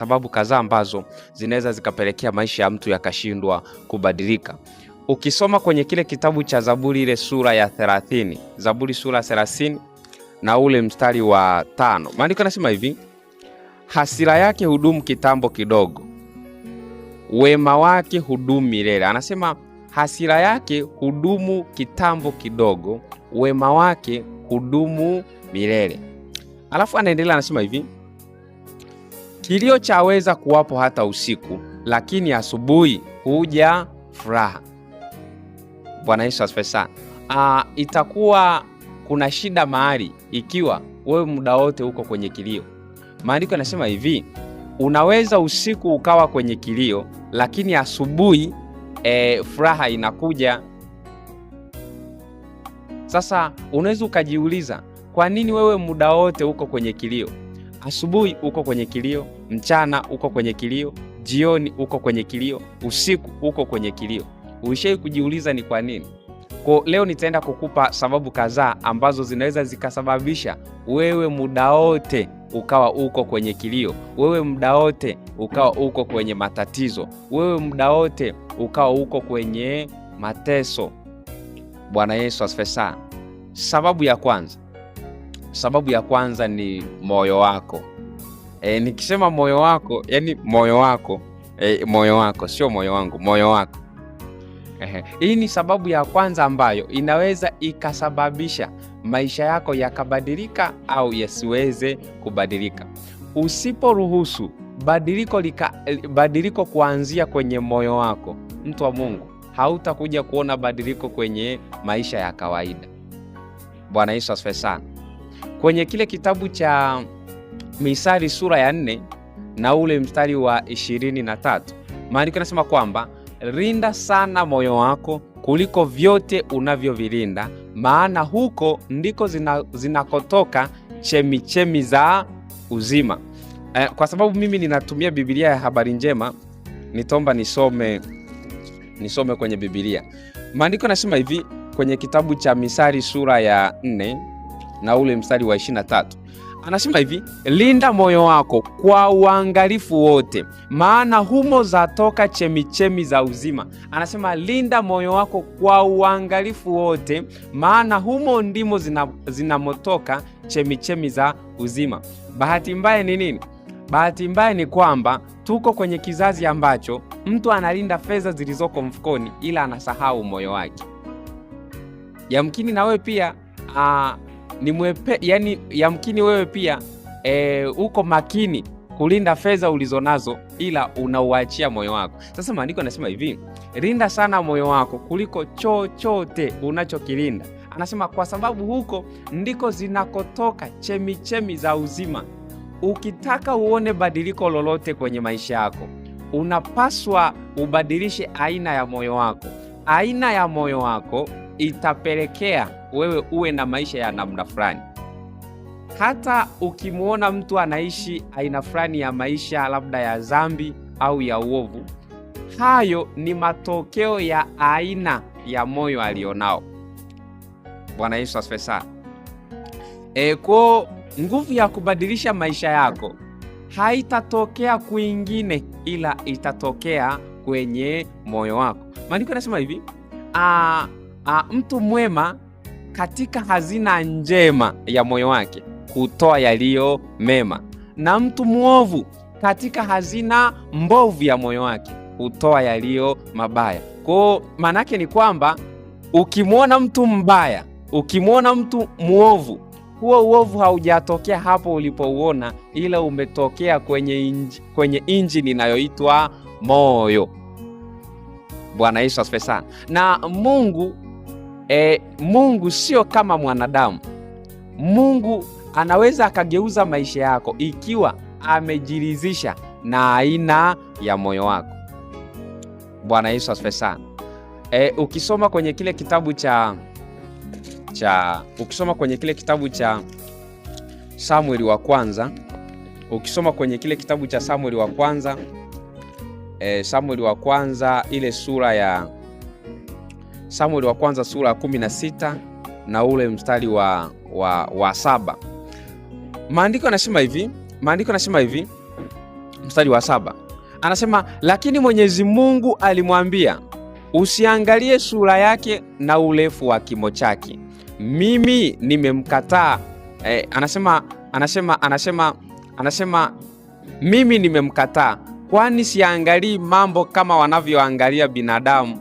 sababu kadhaa ambazo zinaweza zikapelekea maisha ya mtu yakashindwa kubadilika. Ukisoma kwenye kile kitabu cha Zaburi ile sura ya 30, Zaburi sura 30 na ule mstari wa 5, maandiko yanasema hivi: hasira yake hudumu kitambo kidogo, wema wake hudumu milele. Anasema hasira yake hudumu kitambo kidogo, wema wake hudumu milele. Alafu anaendelea anasema hivi: kilio chaweza kuwapo hata usiku, lakini asubuhi huja furaha. Bwana Yesu asifiwe sana. Itakuwa kuna shida mahali ikiwa wewe muda wote uko kwenye kilio. Maandiko yanasema hivi, unaweza usiku ukawa kwenye kilio, lakini asubuhi furaha inakuja. Sasa unaweza ukajiuliza, kwa nini wewe muda wote uko kwenye kilio? Asubuhi uko kwenye kilio, mchana uko kwenye kilio, jioni uko kwenye kilio, usiku uko kwenye kilio. Uishai kujiuliza ni kwa nini? Kwa leo nitaenda kukupa sababu kadhaa ambazo zinaweza zikasababisha wewe muda wote ukawa uko kwenye kilio, wewe muda wote ukawa uko kwenye matatizo, wewe muda wote ukawa uko kwenye mateso. Bwana Yesu asifiwe sana. Sababu ya kwanza ni moyo wako. Nikisema moyo wako, yani moyo wako, sio moyo wangu, moyo wako. Hii ni sababu ya kwanza ambayo inaweza ikasababisha maisha yako yakabadilika au yasiweze kubadilika. Usiporuhusu badiliko kuanzia kwenye moyo wako, mtu wa Mungu, hautakuja kuona badiliko kwenye maisha ya kawaida. Bwana Yesu asifiwe sana. Kwenye kile kitabu cha Misali sura ya 4 na ule mstari wa 23, maandiko yanasema kwamba rinda sana moyo wako kuliko vyote unavyovilinda, maana huko ndiko zinakotoka chemichemi za uzima. Kwa sababu mimi ninatumia Biblia ya Habari Njema, nitaomba nisome kwenye Biblia. Maandiko yanasema hivi kwenye kitabu cha Misali sura ya 4 na ule mstari wa 23. Anasema hivi, linda moyo wako kwa uangalifu wote, maana humo zatoka chemichemi za uzima. Anasema linda moyo wako kwa uangalifu wote, maana humo ndimo zinamotoka chemichemi za uzima. Bahati mbaya ni nini? Bahati mbaya ni kwamba tuko kwenye kizazi ambacho mtu analinda fedha zilizoko mfukoni, ila anasahau moyo wake. Yamkini na wewe pia yamkini wewe pia uko makini kulinda fedha ulizonazo, ila unauachia moyo wako. Sasa maandiko yanasema hivi, linda sana moyo wako kuliko chochote unachokilinda. Anasema kwa sababu huko ndiko zinakotoka chemichemi za uzima. Ukitaka uone badiliko lolote kwenye maisha yako, unapaswa ubadilishe aina ya moyo wako. Aina ya moyo wako itapelekea wewe uwe na maisha ya namna fulani. Hata ukimuona mtu anaishi aina fulani ya maisha, labda ya dhambi au ya uovu, hayo ni matokeo ya aina ya moyo alionao. Bwana Yesu asifiwe sana. Kwa nguvu ya kubadilisha maisha yako haitatokea kwingine, ila itatokea kwenye moyo wako. Maandiko yanasema hivi, mtu mwema katika hazina njema ya moyo wake hutoa yaliyo mema, na mtu mwovu katika hazina mbovu ya moyo wake hutoa yaliyo mabaya. Kwa maana yake ni kwamba ukimwona mtu mbaya, ukimwona mtu mwovu, huo uovu haujatokea hapo ulipouona, ila umetokea kwenye injini inayoitwa moyo. Bwana Yesu asifiwe sana. Na Mungu sio kama mwanadamu. Mungu anaweza akageuza maisha yako ikiwa amejiridhisha na aina ya moyo wako. Bwana Yesu asifiwe sana. Ukisoma kwenye kile kitabu cha Samueli wa kwanza, Samueli wa kwanza ile sura ya Samueli wa kwanza sura ya 16 na ule mstari wa 7. Maandiko yanasema hivi, mstari wa 7 anasema, lakini Mwenyezi Mungu alimwambia, usiangalie sura yake na urefu wa kimo chake, mimi nimemkataa. Anasema mimi nimemkataa, kwani siangalii mambo kama wanavyoangalia binadamu,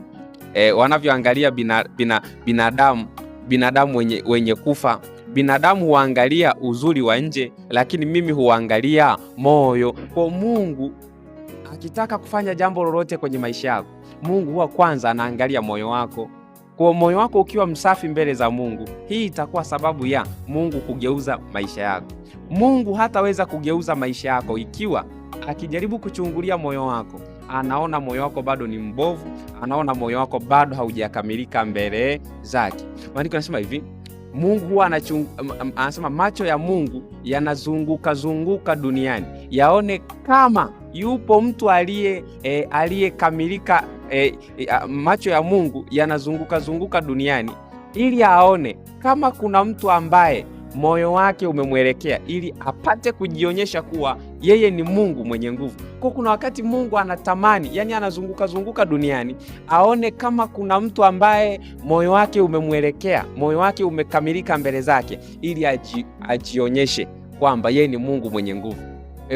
binadamu wenye kufa. Binadamu huangalia uzuri wa nje, lakini mimi huangalia moyo. Kwa Mungu akitaka kufanya jambo lolote kwenye maisha yako, Mungu huwa kwanza anaangalia moyo wako. Kwa moyo wako ukiwa msafi mbele za Mungu, hii itakuwa sababu ya Mungu kugeuza maisha yako. Mungu hataweza kugeuza maisha yako ikiwa akijaribu kuchungulia moyo wako, anaona moyo wako bado ni mbovu, anaona moyo wako bado haujakamilika mbele zake. Maandiko yanasema hivi, Mungu huwa anasema macho ya Mungu yanazunguka duniani yaone kama yupo mtu aliyekamilika. Macho ya Mungu yanazunguka duniani ili aone kama kuna mtu ambaye moyo wake umemwelekea, ili apate kujionyesha kuwa yeye ni Mungu mwenye nguvu. Kwa kuna wakati Mungu anatamani, yani anazunguka duniani aone kama kuna mtu ambaye moyo wake umemwelekea, moyo wake umekamilika mbele zake, ili ajionyeshe kwamba yeye ni Mungu mwenye nguvu.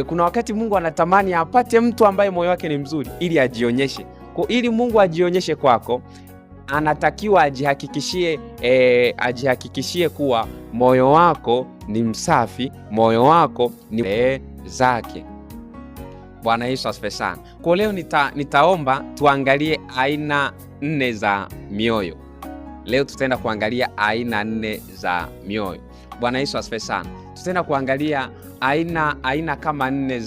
Kuna wakati Mungu anatamani apate mtu ambaye moyo wake ni mzuri ili ajionyeshe. Kwa ili Mungu ajionyeshe kwako, anatakiwa ajihakikishie kuwa moyo wako ni msafi, moyo wako ni zake. Bwana Yesu asifiwe sana. Kwa leo nitaomba tuangalie aina 4 za mioyo. Leo tutaenda kuangalia aina 4 za mioyo. Bwana Yesu asifiwe sana. Tutaenda kuangalia aina kama 4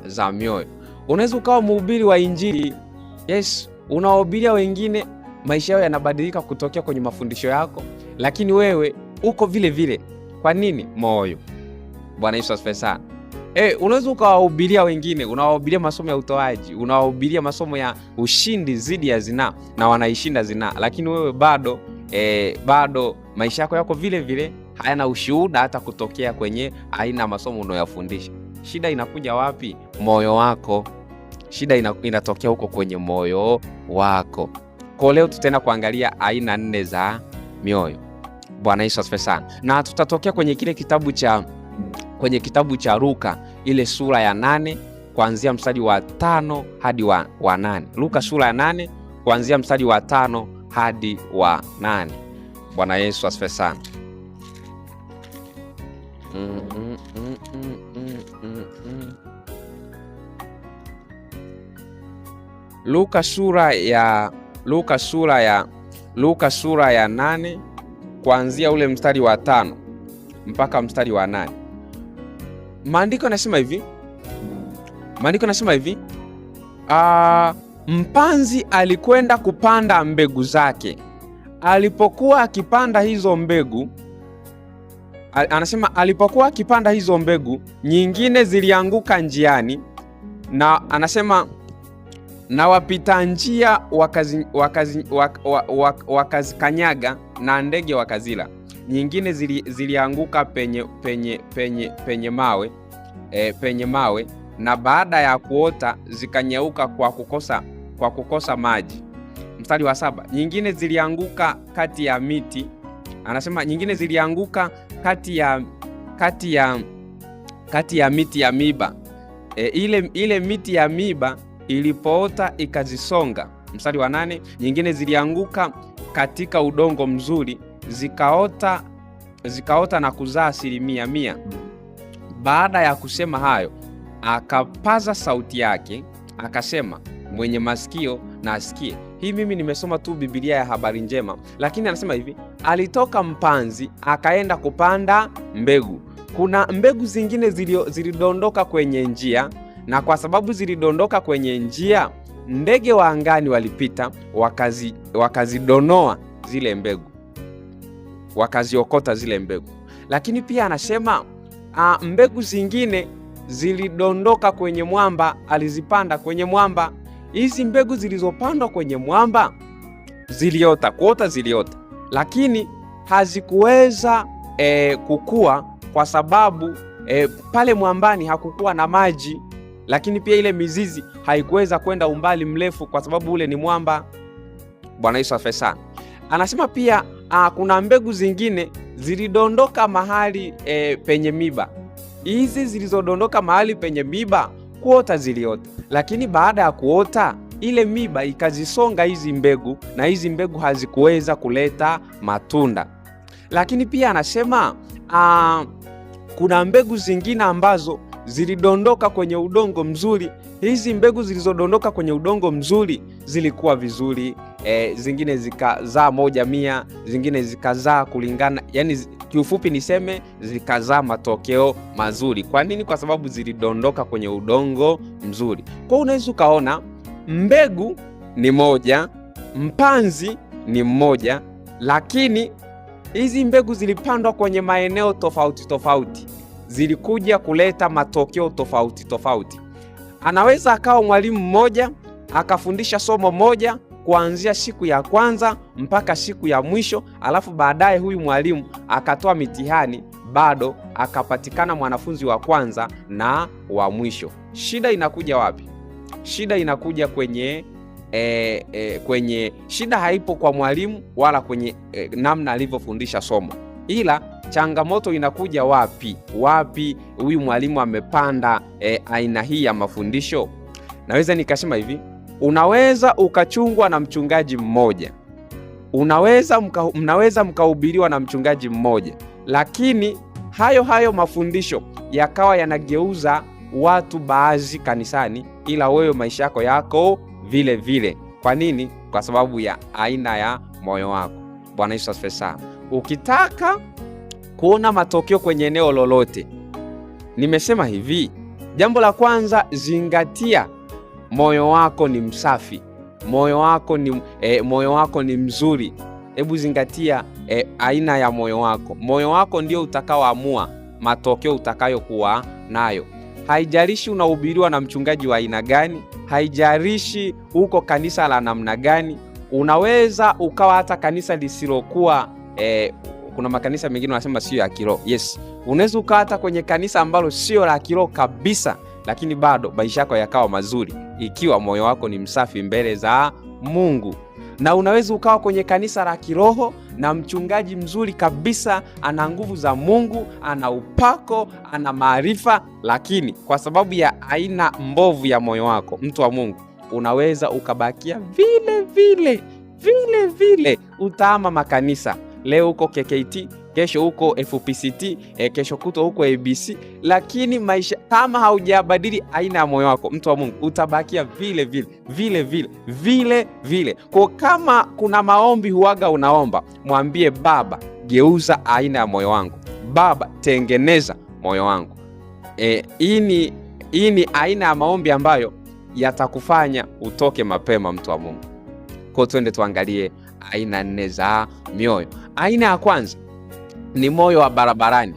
za mioyo. Unaweza ukawa mhubiri wa Injili, yes, unawahubiria wengine, maisha yao yanabadilika kutokea kwenye mafundisho yako, lakini wewe uko vile vile. Kwa nini? Moyo. Bwana Yesu asifiwe sana. Unaweza ukawahubiria wengine, unawahubiria masomo ya utoaji, unawahubiria masomo ya ushindi dhidi ya zinaa na wanaishinda zinaa, lakini wewe bado maisha yako vile vile, hayana ushuhuda hata kutokea kwenye aina masomo unayofundisha. Shida inakuja wapi? Moyo wako. Shida inatokea huko kwenye moyo wako. Kwa leo tutaenda kuangalia aina 4 za mioyo. Bwana Yesu asifiwe sana. Na tutatokea kwenye kitabu cha Luka, ile sura ya 8 kuanzia mstari wa 5 hadi wa 8. Luka sura ya 8 kuanzia mstari wa 5 hadi wa 8. Bwana Yesu asifiwe sana. Luka sura ya 8 kuanzia ule mstari wa 5 mpaka mstari wa 8. Maandiko yanasema hivi, mpanzi alikwenda kupanda mbegu zake. Alipokuwa akipanda hizo mbegu, nyingine zilianguka njiani, na anasema na wapita njia wakazikanyaga na ndege wakazila. Nyingine zilianguka penye mawe, na baada ya kuota zikanyauka kwa kukosa maji. Mstari wa 7, nyingine zilianguka kati ya miti. Anasema nyingine zilianguka kati ya miti ya miba. Ile miti ya miba ilipoota ikazisonga. Mstari wa 8, nyingine zilianguka katika udongo mzuri, zikaota na kuzaa 100. Baada ya kusema hayo, akapaza sauti yake akasema, mwenye masikio na asikie. Hii mimi nimesoma tu Biblia ya habari njema, lakini anasema hivi, alitoka mpanzi akaenda kupanda mbegu. Kuna mbegu zingine zilidondoka kwenye njia, na kwa sababu zilidondoka kwenye njia, ndege wa angani walipita wakazidonoa zile mbegu, wakaziokota zile mbegu. Lakini pia anasema mbegu zingine zilidondoka kwenye mwamba, alizipanda kwenye mwamba. Hizi mbegu zilizopandwa kwenye mwamba ziliota, lakini hazikuweza kukua kwa sababu pale mwambani hakukuwa na maji, lakini pia ile mizizi haikuweza kwenda umbali mrefu kwa sababu ule ni mwamba. Bwana Yesu asifiwe sana. Anasema pia kuna mbegu zingine zilidondoka mahali penye miba. Hizi zilizodondoka mahali penye miba, kuota ziliota, lakini baada ya kuota ile miba ikazisonga hizi mbegu, na hizi mbegu hazikuweza kuleta matunda. Lakini pia anasema kuna mbegu zingine ambazo zilidondoka kwenye udongo mzuri. Hizi mbegu zilizodondoka kwenye udongo mzuri zilikuwa vizuri, zingine zikazaa 100, zingine zikazaa kulingana, yani kiufupi niseme zikazaa matokeo mazuri. Kwa nini? Kwa sababu zilidondoka kwenye udongo mzuri. Kwa unaweza ukaona mbegu ni moja, mpanzi ni mmoja, lakini hizi mbegu zilipandwa kwenye maeneo tofauti tofauti, zilikuja kuleta matokeo tofauti tofauti. Anaweza akawa mwalimu mmoja akafundisha somo moja kuanzia siku ya kwanza mpaka siku ya mwisho, alafu baadaye huyu mwalimu akatoa mitihani, bado akapatikana mwanafunzi wa kwanza na wa mwisho. Shida inakuja wapi? Shida inakuja kwenye shida haipo kwa mwalimu wala kwenye namna alivyofundisha somo, ila changamoto inakuja wapi huyu mwalimu amepanda aina hii ya mafundisho. Naweza nikasema hivi, unaweza ukachungwa na mchungaji mmoja, mnaweza mkahubiriwa na mchungaji mmoja, lakini hayo mafundisho yakawa yanageuza watu baadhi kanisani, ila wewe maisha yako vile vile. Kwa nini? Kwa sababu ya aina ya moyo wako. Bwana Yesu asifiwe sana. Ukitaka kuona matokeo kwenye eneo lolote, nimesema hivi, jambo la kwanza, zingatia moyo wako ni msafi, moyo wako ni mzuri. Hebu zingatia aina ya moyo wako. Moyo wako ndio utakaoamua matokeo utakayokuwa nayo. Haijalishi unahubiriwa na mchungaji wa aina gani, haijalishi uko kanisa la namna gani. Unaweza ukawa hata kanisa lisilokuwa kuna makanisa mengine wanasema sio ya kiroho. Yes, unaweza ukawa hata kwenye kanisa ambalo sio la kiroho kabisa, lakini bado maisha yako yakawa mazuri ikiwa moyo wako ni msafi mbele za Mungu. Na unaweza ukawa kwenye kanisa la kiroho na mchungaji mzuri kabisa, ana nguvu za Mungu, ana upako, ana maarifa, lakini kwa sababu ya aina mbovu ya moyo wako, mtu wa Mungu, unaweza ukabakia vile vile. Utaama makanisa, leo uko KKT, kesho uko FPCT, kesho kuto uko ABC, lakini maisha kama haujabadili aina ya moyo wako, mtu wa Mungu, utabakia vile vile. Kwa kama kuna maombi huaga unaomba, mwambie Baba, geuza aina ya moyo wangu. Baba, tengeneza moyo wangu. Hii ni aina ya maombi ambayo yatakufanya utoke mapema, mtu wa Mungu. Kwa twende tuangalie aina 4 za mioyo. Aina ya kwanza ni moyo wa barabarani.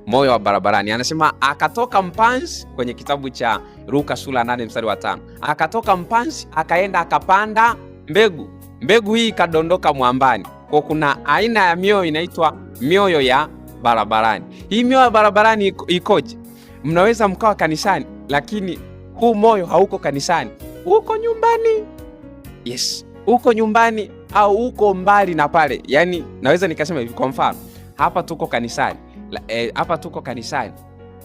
Moyo wa barabarani, anasema akatoka mpanzi kwenye kitabu cha Luka sura 8 mstari wa 5. Akatoka mpanzi akaenda akapanda mbegu. Mbegu hii ikadondoka mwambani. Kwa kuna aina ya mioyo inaitwa mioyo ya barabarani. Hii mioyo ya barabarani ikoje? Mnaweza mkawa kanisani, lakini huu moyo hauko kanisani, uko nyumbani. Yes, uko nyumbani au uko mbali na pale. Yani naweza nikasema hivi, kwa mfano hapa tuko kanisani,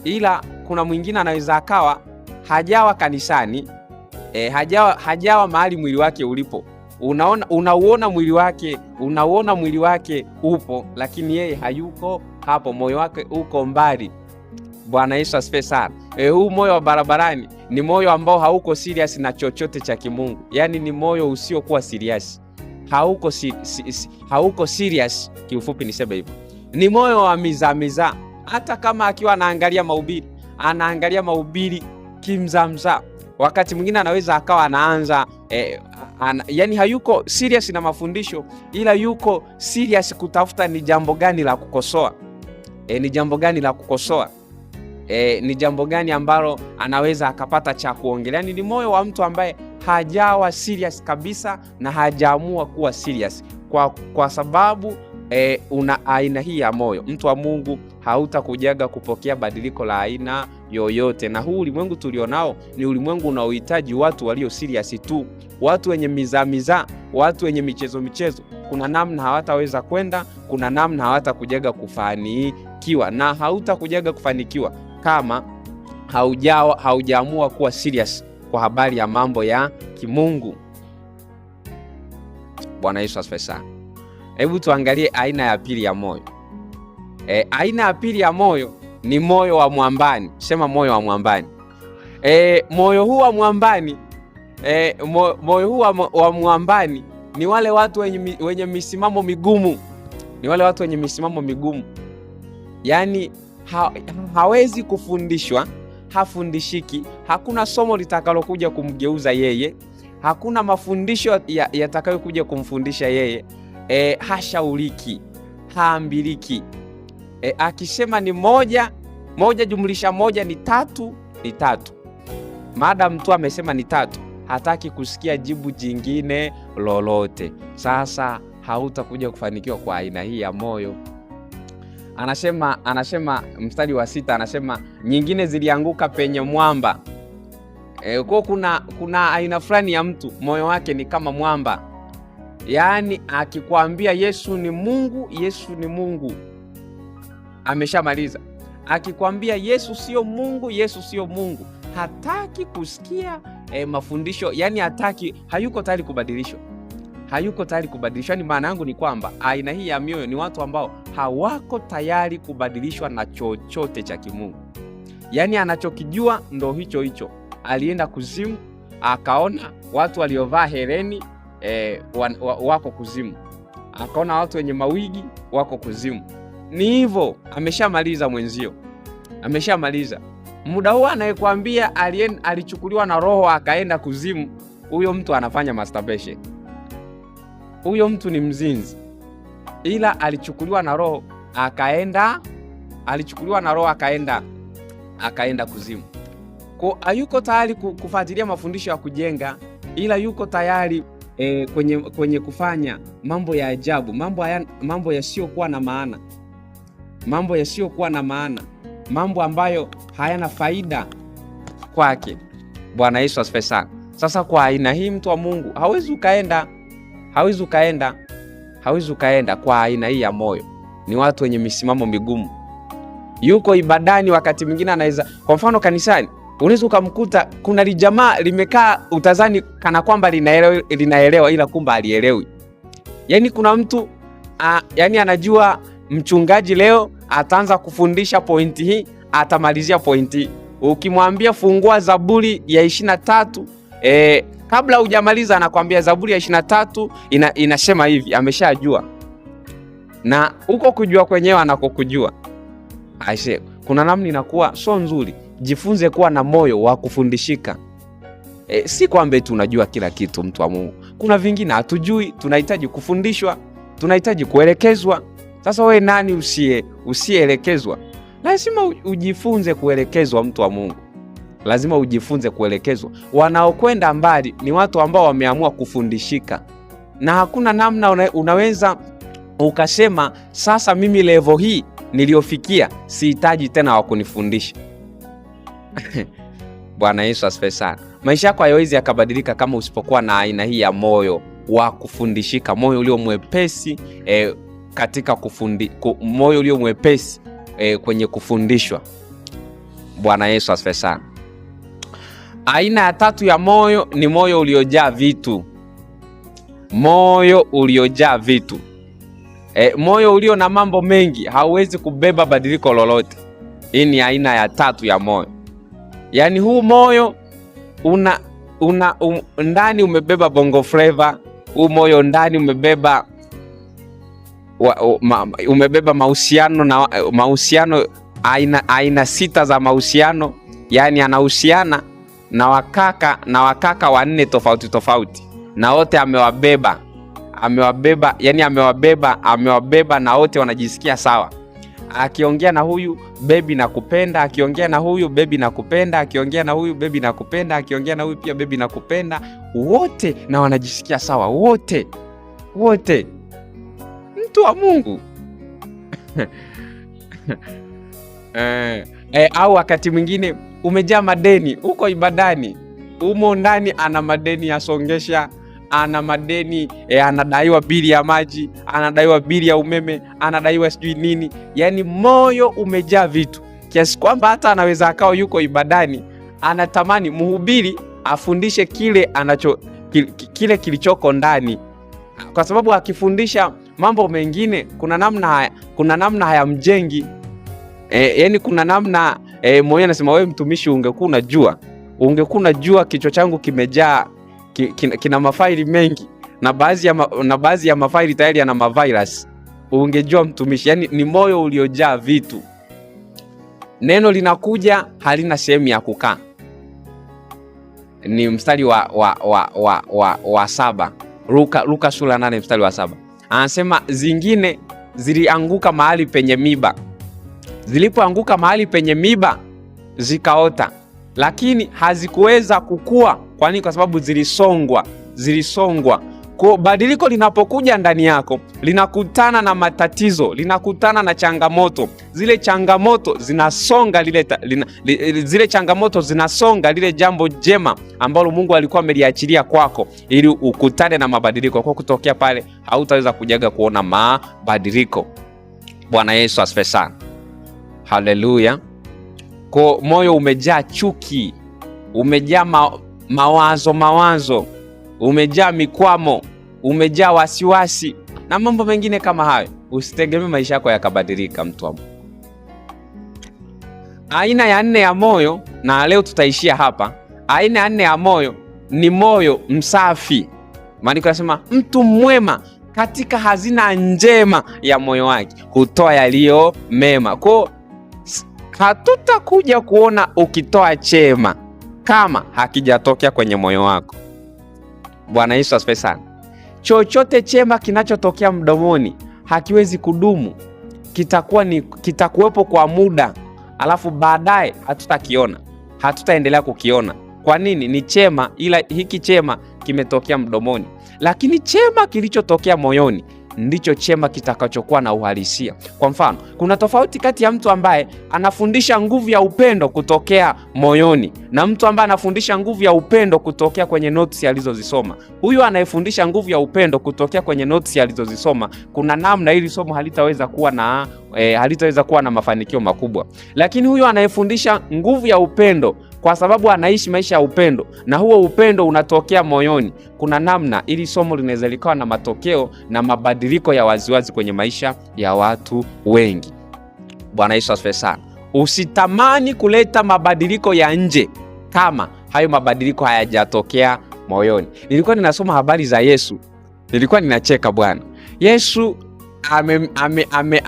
ila kuna mwingine anaweza akawa hajawa kanisani, hajawa mahali mwili wake ulipo. Unauona mwili wake upo, lakini yeye hayuko hapo, moyo wake uko mbali. Bwana Yesu asifiwe sana. Huu moyo wa barabarani ni moyo ambao hauko serious na chochote cha kimungu. Yani ni moyo usiokuwa serious, hauko serious. Kiufupi niseme hivyo, ni moyo wa miza. Hata kama akiwa anaangalia mahubiri kimzamza, wakati mwingine anaweza akawa anaanza yani hayuko serious na mafundisho, ila yuko serious kutafuta ni jambo gani la kukosoa. Ni jambo gani ambalo anaweza akapata cha kuongelea. Ni moyo wa mtu ambaye hajawa serious kabisa na hajaamua kuwa serious, kwa sababu una aina hii ya moyo, mtu wa Mungu, hautakujaga kupokea badiliko la aina yoyote. Na huu ulimwengu tulionao ni ulimwengu unaohitaji watu walio serious tu, watu wenye miza, watu wenye michezo. Kuna namna hawataweza kwenda, kuna namna hawatakujaga kufanikiwa, na hautakujaga kufanikiwa kama haujaamua kuwa serious kwa habari ya mambo ya kimungu. Bwana Yesu asifiwe sana. Hebu tuangalie aina ya pili ya moyo. Aina ya pili ya moyo ni moyo wa mwambani. Sema moyo wa mwambani. Moyo huu wa mwambani, moyo huu wa mwambani ni wale watu wenye misimamo migumu. Ni wale watu wenye misimamo migumu. Yaani hawezi kufundishwa, hafundishiki, hakuna somo litakalokuja kumgeuza yeye, hakuna mafundisho yatakayokuja kumfundisha yeye. Hashauriki, haambiliki. Akisema ni moja jumlisha moja ni tatu, ni tatu. Madam tu amesema ni tatu, hataki kusikia jibu jingine lolote. Sasa hautakuja kufanikiwa kwa aina hii ya moyo. Anasema mstari wa 6, anasema nyingine zilianguka penye mwamba. Kwa kuna aina fulani ya mtu moyo wake ni kama mwamba. Yaani akikwambia Yesu ni Mungu, Yesu ni Mungu, ameshamaliza. Akikwambia Yesu sio Mungu, Yesu sio Mungu, hataki kusikia mafundisho. Yaani hayuko tayari kubadilishwa. Hayuko tayari kubadilishwa. Ni maana yangu ni kwamba aina hii ya mioyo ni watu ambao hawako tayari kubadilishwa na chochote cha kimungu. Yaani anachokijua ndo hicho. Alienda kuzimu, akaona watu waliovaa hereni wako kuzimu, akaona watu wenye mawigi wako kuzimu. Ni hivyo, ameshamaliza mwenzio, ameshamaliza. Muda huo anayekwambia alichukuliwa na roho akaenda kuzimu, huyo mtu anafanya masturbation. Huyo mtu ni mzinzi. Ila alichukuliwa na roho akaenda kuzimu. Kwa hayuko tayari kufuatilia mafundisho ya kujenga, ila yuko tayari kwenye kufanya mambo ya ajabu, mambo yasiyokuwa na maana, mambo ambayo hayana faida kwake. Bwana Yesu asifiwe sana. Sasa kwa aina hii mtu wa Mungu hawezi ukaenda kwa aina hii ya moyo. Ni watu wenye misimamo migumu. Yuko ibadani, wakati mwingine anaweza, kwa mfano kanisani, unaweza ukamkuta kuna lijamaa limekaa, utazani kana kwamba linaelewa ila kumba alielewi. Yaani kuna mtu yani anajua mchungaji leo ataanza kufundisha pointi hii, atamalizia pointi hii. Ukimwambia fungua Zaburi ya 23, kabla hujamaliza anakuambia Zaburi ya 23 inasema hivi, ameshajua. Na uko kujua kwenyewe anakokujua. Aisee, kuna namna inakuwa so nzuri. Jifunze kuwa na moyo wa kufundishika. Si kwamba tunajua kila kitu, mtu wa Mungu. Kuna vingine hatujui, tunahitaji kufundishwa, tunahitaji kuelekezwa. Sasa wewe nani usielekezwa? Lazima ujifunze kuelekezwa, mtu wa Mungu. Lazima ujifunze kuelekezwa. Wanaokwenda mbali ni watu ambao wameamua kufundishika. Na hakuna namna unaweza ukasema sasa mimi level hii niliofikia sihitaji tena wa kunifundisha. Bwana Yesu asifiwe sana. Maisha yako hayawezi yakabadilika kama usipokuwa na aina hii ya moyo wa kufundishika, moyo ulio mwepesi katika moyo ulio mwepesi kwenye kufundishwa. Bwana Yesu asifiwe sana. Aina ya tatu ya moyo ni moyo uliojaa vitu. Moyo uliojaa vitu. Moyo ulio na mambo mengi hauwezi kubeba badiliko lolote. Hii ni aina ya tatu ya moyo. Yaani huu moyo ndani umebeba bongo flavor, huu moyo ndani umebeba mahusiano aina 6 za mahusiano. Yaani anahusiana na wakaka 4 tofauti na wote amewabeba, yani amewabeba na wote wanajisikia sawa. Akiongea na huyu baby nakupenda, akiongea na huyu baby nakupenda, akiongea na huyu baby nakupenda, akiongea na huyu pia baby nakupenda, wote na wanajisikia sawa wote. Mtu wa Mungu, Au wakati mwingine umejaa madeni, uko ibadani, umo ndani ana madeni ya songesha, ana madeni anadaiwa bili ya maji, anadaiwa bili ya umeme, anadaiwa sijui nini. Yani moyo umejaa vitu kiasi kwamba hata anaweza akao yuko ibadani anatamani mhubiri afundishe kile kilichoko ndani, kwa sababu akifundisha mambo mengine kuna namna hayamjengi. Yani kuna namna moyo anasema wewe mtumishi, ungekuwa unajua kichwa changu kimejaa kina mafaili mengi na baadhi ya mafaili tayari yana mavirus, ungejua mtumishi. Yani ni moyo uliojaa vitu. Neno linakuja halina sehemu ya kukaa. Ni mstari wa 7, Luka sura 8 mstari wa 7. Anasema zingine zilianguka mahali penye miba. Zilipoanguka mahali penye miba zikaota, lakini hazikuweza kukua. Kwa nini? Kwa sababu zilisongwa. Kwa badiliko linapokuja ndani yako, linakutana na matatizo, linakutana na changamoto. Zile changamoto zinasonga lile jambo jema ambalo Mungu alikuwa ameliachilia kwako ili ukutane na mabadiliko. Kwa kutokea pale hautaweza kujaga kuona mabadiliko. Bwana Yesu asifiwe sana. Haleluya. Kwa moyo umejaa chuki, umejaa mawazo, umejaa mikwamo, umejaa wasiwasi na mambo mengine kama hayo. Usitegemee maisha yako yakabadilika, mtu wa Mungu. Aina ya 4 ya moyo, na leo tutaishia hapa. Aina ya 4 ya moyo ni moyo msafi. Maandiko yanasema mtu mwema katika hazina njema ya moyo wake hutoa yaliyo mema. Kwa hatutakuja kuona ukitoa chema kama hakijatokea kwenye moyo wako. Bwana Yesu asifiwe sana. Chochote chema kinachotokea mdomoni hakiwezi kudumu. Kitakuwepo kwa muda, alafu baadaye hatutaendelea kukiona. Kwa nini? Ni chema, ila hiki chema kimetokea mdomoni. Lakini chema kilichotokea moyoni ndicho chema kitakachokuwa na uhalisia. Kwa mfano, kuna tofauti kati ya mtu ambaye anafundisha nguvu ya upendo kutokea moyoni na mtu ambaye anafundisha nguvu ya upendo kutokea kwenye notes alizozisoma. Huyu anayefundisha nguvu ya upendo kutokea kwenye notes alizozisoma, kuna namna hili somo halitaweza kuwa na mafanikio makubwa. Lakini huyu anayefundisha nguvu ya upendo kwa sababu anaishi maisha ya upendo na huo upendo unatokea moyoni, kuna namna ili somo linaweza likawa na matokeo na mabadiliko ya waziwazi kwenye maisha ya watu wengi. Bwana Yesu asifiwe sana. Usitamani kuleta mabadiliko ya nje kama hayo mabadiliko hayajatokea moyoni. Nilikuwa ninasoma habari za Yesu, nilikuwa ninacheka bwana. Yesu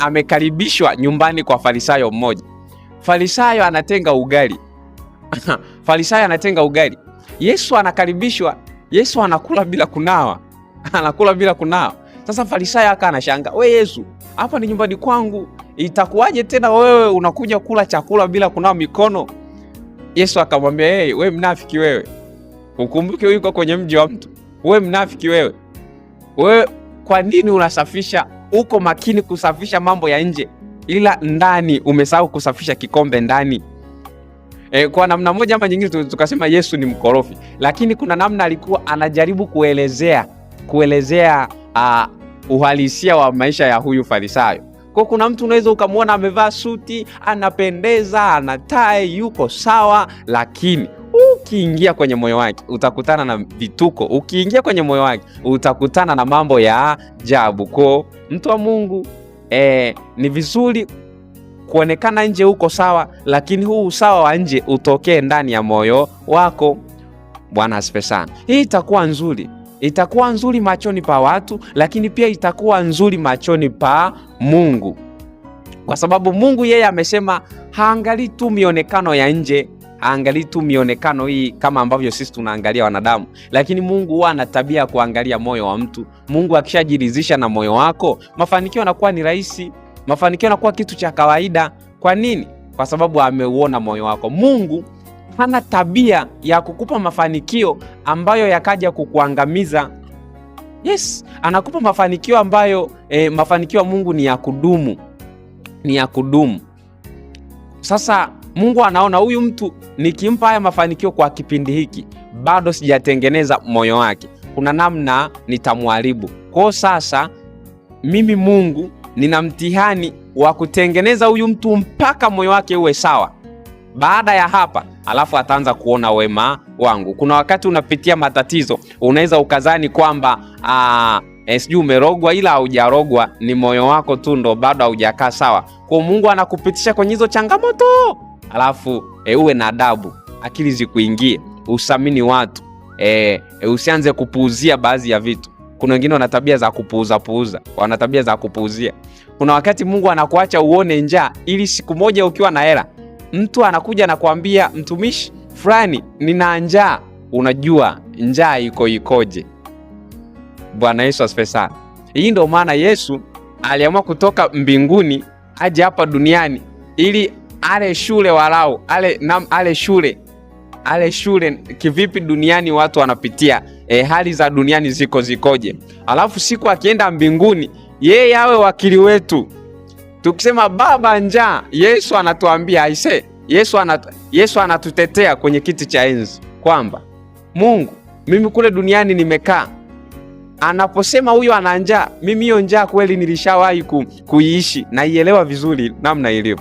amekaribishwa nyumbani kwa Farisayo mmoja. Farisayo anatenga ugali. Yesu anakaribishwa, Yesu anakula bila kunawa. Sasa Farisayo aka anashanga, "We Yesu, hapa ni nyumbani kwangu, itakuwaje tena wewe unakuja kula chakula bila kunawa mikono?" Yesu akamwambia, "Hey, we mnafiki wewe. Ukumbuke yuko kwenye mji wa mtu. We mnafiki wewe. Wewe kwa nini unasafisha, uko makini kusafisha mambo ya nje, ila ndani umesahau kusafisha kikombe ndani?" Kwa namna moja ama nyingine tukasema Yesu ni mkorofi, lakini kuna namna alikuwa anajaribu kuelezea uhalisia wa maisha ya huyu Farisayo. Kwa kuna mtu unaweza ukamwona amevaa suti, anapendeza, ana tai, yuko sawa, lakini ukiingia kwenye moyo wake utakutana na vituko. Ukiingia kwenye moyo wake utakutana na mambo ya ajabu. Kwa mtu wa Mungu, ni vizuri kuonekana nje uko sawa, lakini huu usawa wa nje utokee ndani ya moyo wako. Bwana asifiwe sana. Hii itakuwa nzuri machoni pa watu, lakini pia itakuwa nzuri machoni pa Mungu, kwa sababu Mungu yeye amesema haangalii tu mionekano ya nje, haangalii tu mionekano hii kama ambavyo sisi tunaangalia wanadamu, lakini Mungu huwa ana tabia ya kuangalia moyo wa mtu. Mungu akishajiridhisha na moyo wako, mafanikio yanakuwa ni rahisi, mafanikio yanakuwa kitu cha kawaida. Kwa nini? Kwa sababu ameuona moyo wako. Mungu hana tabia ya kukupa mafanikio ambayo yakaja kukuangamiza. Yes, anakupa mafanikio ambayo mafanikio ya Mungu ni ya kudumu. ni ya kudumu. Sasa Mungu anaona huyu mtu nikimpa haya mafanikio kwa kipindi hiki, bado sijatengeneza moyo wake, kuna namna nitamharibu. Kwa sasa mimi Mungu nina mtihani wa kutengeneza huyu mtu mpaka moyo wake uwe sawa. Baada ya hapa, alafu ataanza kuona wema wangu. Kuna wakati unapitia matatizo, unaweza ukazani kwamba sijui umerogwa, ila haujarogwa, ni moyo wako tu ndo bado haujakaa sawa. Kwa Mungu anakupitisha kwenye hizo changamoto, alafu uwe na adabu, akili zikuingie, usamini watu, usianze kupuuzia baadhi ya vitu. Kuna wengine wana tabia za kupuuza, wana tabia za kupuuzia. Kuna wakati Mungu anakuacha uone njaa, ili siku moja ukiwa na hela, mtu anakuja na kuambia, mtumishi fulani nina njaa. Unajua njaa ikoje. Bwana Yesu asifiwe sana. Hii ndio maana Yesu aliamua kutoka mbinguni aje hapa duniani ili ale shule walau, ale shule kivipi duniani watu wanapitia, hali za duniani zikoje. Alafu siku akienda mbinguni, yeye awe wakili wetu. Tukisema baba njaa, Yesu anatuambia Yesu anatutetea kwenye kiti cha enzi kwamba Mungu, mimi kule duniani nimekaa. Anaposema huyo ana njaa, mimi hiyo njaa kweli nilishawahi kuiishi, na ielewa vizuri namna ilivyo.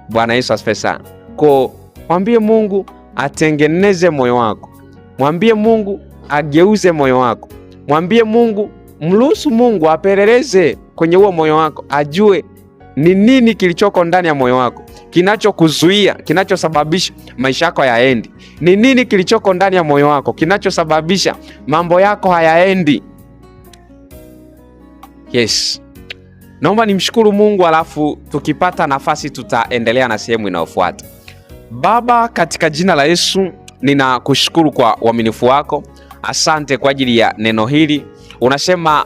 Bwana Yesu asifiwe sana. Kwa mwambie Mungu atengeneze moyo wako. Mwambie Mungu ageuze moyo wako. Mwambie Mungu, mruhusu Mungu apeleleze kwenye huo moyo wako, ajue ni nini kilichoko ndani ya moyo wako, kinachokuzuia, kinachosababisha maisha yako hayaendi. Ni nini kilichoko ndani ya moyo wako kinachosababisha mambo yako hayaendi. Yes. Naomba nimshukuru Mungu, alafu tukipata nafasi tutaendelea na sehemu inayofuata. Baba, katika jina la Yesu ninakushukuru kwa uaminifu wako. Asante kwa ajili ya neno hili. Unasema